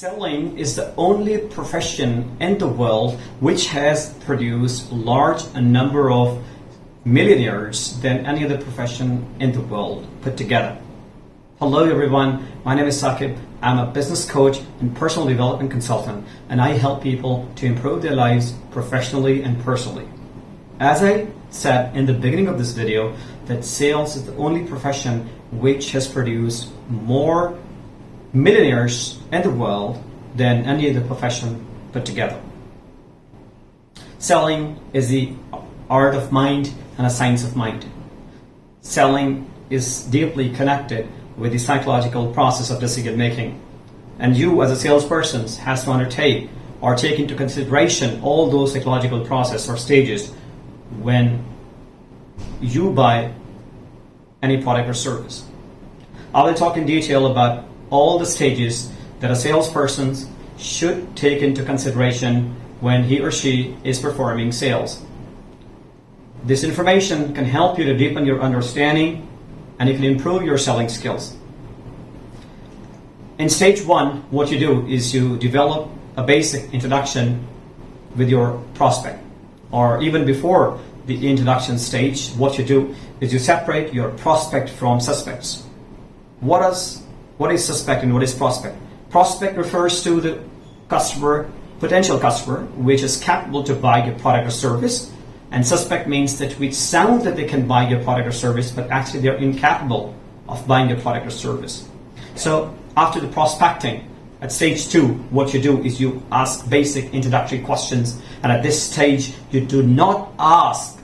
Selling is the only profession in the world which has produced large a number of millionaires than any other profession in the world put together. Hello everyone, my name is Saqib. I'm a business coach and personal development consultant, and I help people to improve their lives professionally and personally. As I said in the beginning of this video, that sales is the only profession which has produced more millionaires in the world than any other profession put together. Selling is the art of mind and a science of mind. Selling is deeply connected with the psychological process of decision making. And you as a salesperson has to undertake or take into consideration all those psychological process or stages when you buy any product or service. I will talk in detail about all the stages that a salesperson should take into consideration when he or she is performing sales. This information can help you to deepen your understanding and it can improve your selling skills. In stage one, what you do is you develop a basic introduction with your prospect. Or even before the introduction stage, what you do is you separate your prospect from suspects. What is suspect and what is prospect? Prospect refers to the customer, potential customer, which is capable to buy your product or service. And suspect means that which sounds that they can buy your product or service, but actually they're incapable of buying your product or service. So after the prospecting, at stage two, what you do is you ask basic introductory questions. And at this stage, you do not ask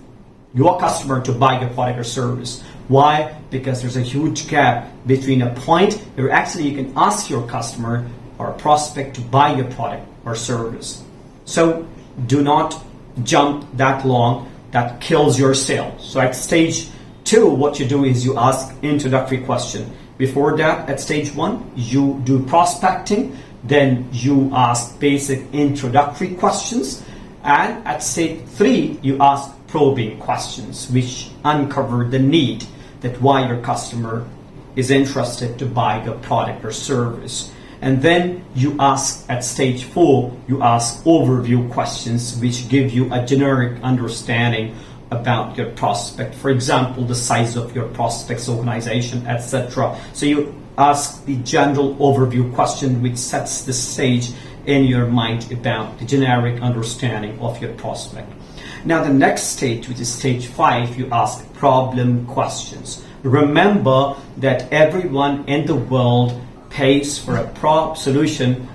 your customer to buy your product or service. Why? Because there's a huge gap between a point where actually you can ask your customer or prospect to buy your product or service. So do not jump that long, that kills your sale. So at stage two, what you do is you ask introductory question. Before that, at stage one, you do prospecting, then you ask basic introductory questions, and at stage three, you ask probing questions, which uncover the need that why your customer is interested to buy your product or service. And then you ask at stage four, you ask overview questions which give you a generic understanding about your prospect. For example, the size of your prospect's organization, etc. So you ask the general overview question which sets the stage in your mind about the generic understanding of your prospect. Now the next stage, which is stage 5, you ask problem questions. Remember that everyone in the world pays for a solution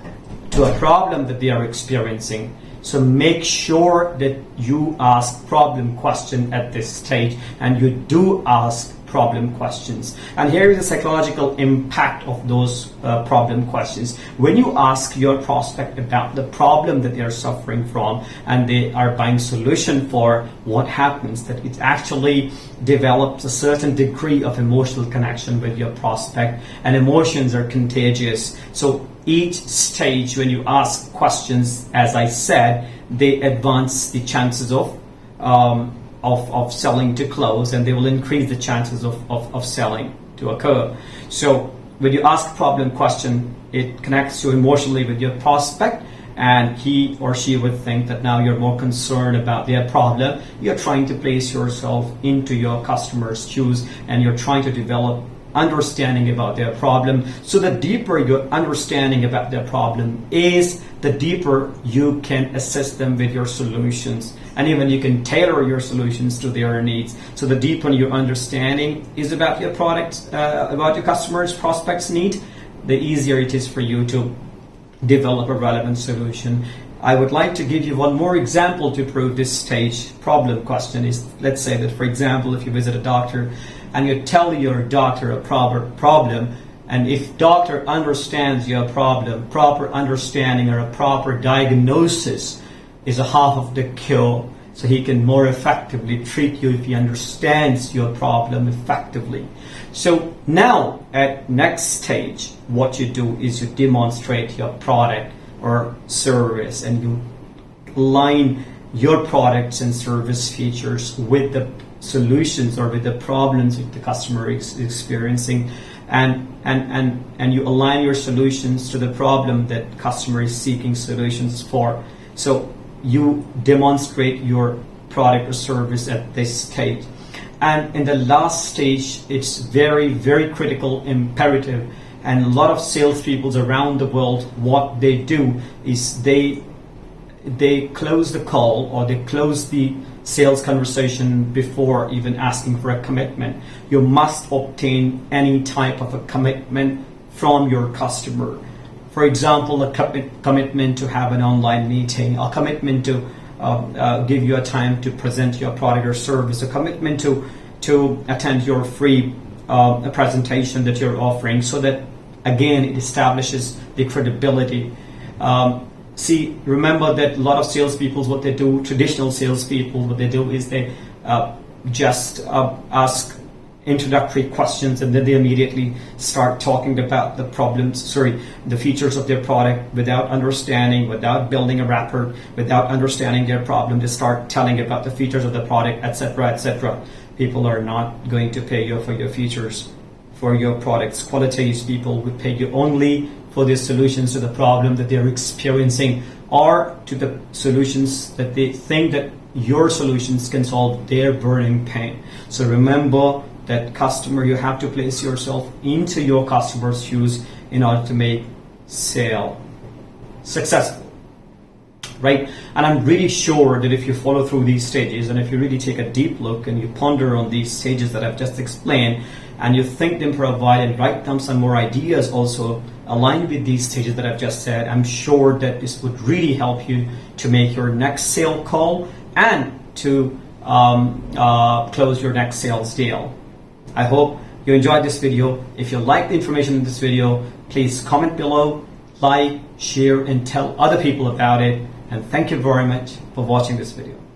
to a problem that they are experiencing. So make sure that you ask problem question at this stage, and you do ask problem questions. And here is the psychological impact of those problem questions. When you ask your prospect about the problem that they are suffering from and they are buying solution for, what happens that it actually develops a certain degree of emotional connection with your prospect, and emotions are contagious. So each stage when you ask questions, as I said, they advance the chances of selling to close, and they will increase the chances of selling to occur. So when you ask problem question, it connects you emotionally with your prospect, and he or she would think that now you're more concerned about their problem. You're trying to place yourself into your customer's shoes, and you're trying to develop understanding about their problem. So the deeper your understanding about their problem is, the deeper you can assist them with your solutions, and even you can tailor your solutions to their needs. So the deeper your understanding is about your product, about your customers, prospects' need, the easier it is for you to develop a relevant solution. I would like to give you one more example to prove this stage problem question is, let's say that, for example, if you visit a doctor and you tell your doctor a problem, and if doctor understands your problem, proper understanding or a proper diagnosis is a half of the cure. So he can more effectively treat you if he understands your problem effectively. So now at next stage, what you do is you demonstrate your product or service, and you align your products and service features with the solutions or with the problems that the customer is experiencing. and you align your solutions to the problem that customer is seeking solutions for. So you demonstrate your product or service at this stage. And in the last stage, it's very, very critical, imperative. And a lot of salespeople around the world, what they do is they close the call, or they close the sales conversation before even asking for a commitment. You must obtain any type of a commitment from your customer. For example, a commitment to have an online meeting, a commitment to give you a time to present your product or service, a commitment to attend your free presentation that you're offering, so that again it establishes the credibility. See, remember that a lot of salespeople, what they do, traditional salespeople, what they do is they just ask introductory questions, and then they immediately start talking about the features of their product without understanding, without building a rapport, without understanding their problem. They start telling about the features of the product, etc., etc. People are not going to pay you for your features, for your products. Qualitative people will pay you only for the solutions to the problem that they're experiencing, or to the solutions that they think that your solutions can solve their burning pain. So remember that customer, you have to place yourself into your customer's shoes in order to make sale successful, right? And I'm really sure that if you follow through these stages, and if you really take a deep look and you ponder on these stages that I've just explained, and you think them, provide, and write down some more ideas also aligned with these stages that I've just said, I'm sure that this would really help you to make your next sale call and to close your next sales deal. I hope you enjoyed this video. If you like the information in this video, please comment below, like, share, and tell other people about it. And thank you very much for watching this video.